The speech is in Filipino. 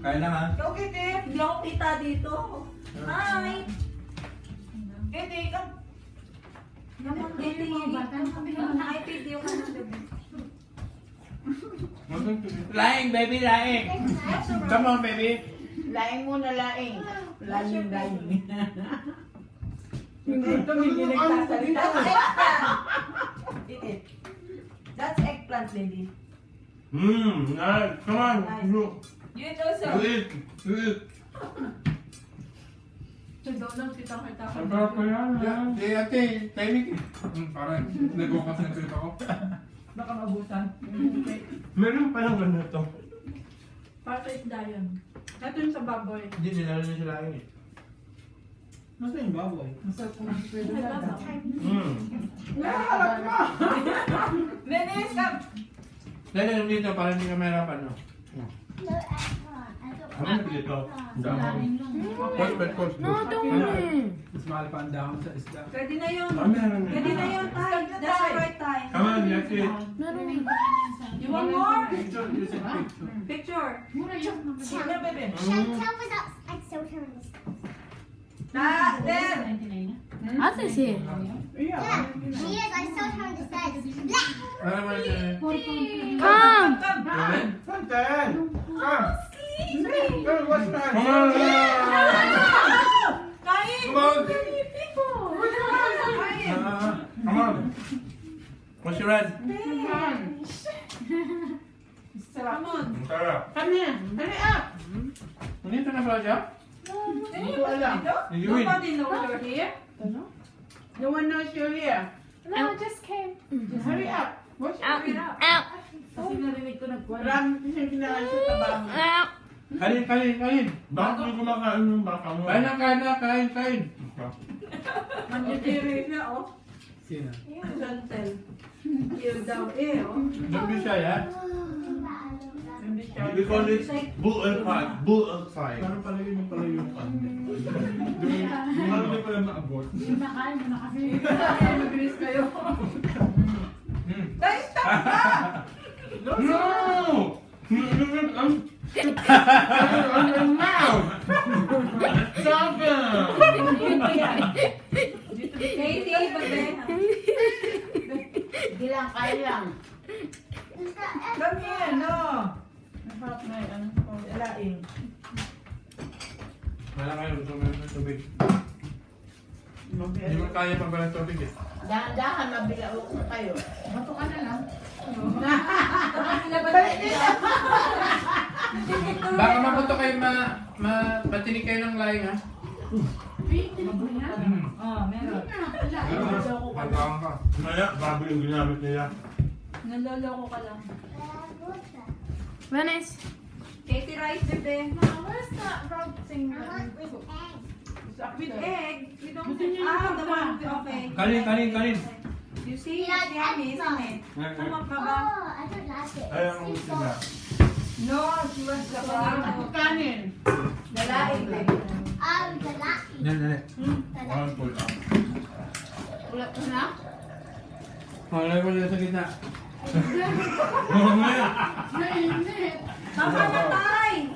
Kaya lang ha. Ikaw, Kitty. Hindi ako kita dito. Hi! Kitty, ikaw. Naman, Kitty. Hi, video ka na gabi. Lying, baby, lying. Come on, baby. Laing muna, laing. Laing. Ito, hindi nagsasalita. That's eggplant. Eat it. That's eggplant, baby. Nice. Come on. You You eat also. eat. You eat. Ang sarap ko yan. Di ate, tahimik eh. Parang nag-ukas na trip ako. Baka mabutan. Meron pa lang ganito. Para sa isda yun. Ito yung sa baboy. Hindi, nilalo niya sila yun eh. Nasa yung baboy? Masarap kung pwede na. Nakakalap mo! Menes, come. Dali lang dito para hindi ka mahirapan, no? No, I Ano dito? Course, but course. No, don't. Mas mahal pa ang dahon sa isda. Pwede na yun. Meron Pwede na yun, Tay. That's the right time. Come on, let's eat. You want more? Picture, you said picture. Picture. Here, baby. Chantel was up. I showed her this. There. Ate si. Yeah, she is. I showed her the steps. Black. Ano naman yun? Come. Yun? Santen! Come! Come, what's that? Come on! Kain! Come on! Kain! Come on! What's your red? Come on. Ang sarap. Come here. Hurry up. Nandito na pala siya? Hindi ko alam. Did you win? Nobody knows you're here. No one knows you're here. No, I just came. Hurry up. What's Out. hurry up? Out. Kasi narinig ko nagkwala. Marami siyang kinain sa tabang. Out. Kain. Bakit hindi kumakain yung baka mo? Kain. Mandidiri siya, oh. Sino? Chantel. Here daw, oh. Don't be shy, ha? Hindi siya. We call it bull and fight. Parang pala yung pande. Parang hindi pala ma-abort. Mabilis kayo. Dahil stop na! No! On your mouth! Stop it! Katie, babe. Hindi lang, kaya lang. Come here, no. Naharap na yan. Laing. Wala kayo, gusto mo ng tubig. Hindi mo kaya pag walang tubig eh. Dahan-dahan, mabilao ko kayo. Bato ka na lang. Baka mabuto kayo matinig kayo ng laing ha? Oh, meron. Pagkakan ka. Maya, bago yung ginamit nila. Naloloko ka lang. Venice. Katie rice, babe. Where's that road thing? With egg. We don't the one. Okay. Kanin. You see, it's yummy, isn't it? Come on, Baba. Oh, I don't like it. Ayaw ang gusto na. No, she wants the kanin. Dalaing, baby. The lucky. Dali. Walang pull up. Ulat ko na? Malay mo dito sa gitna. Oo nga. Tama na, Tay!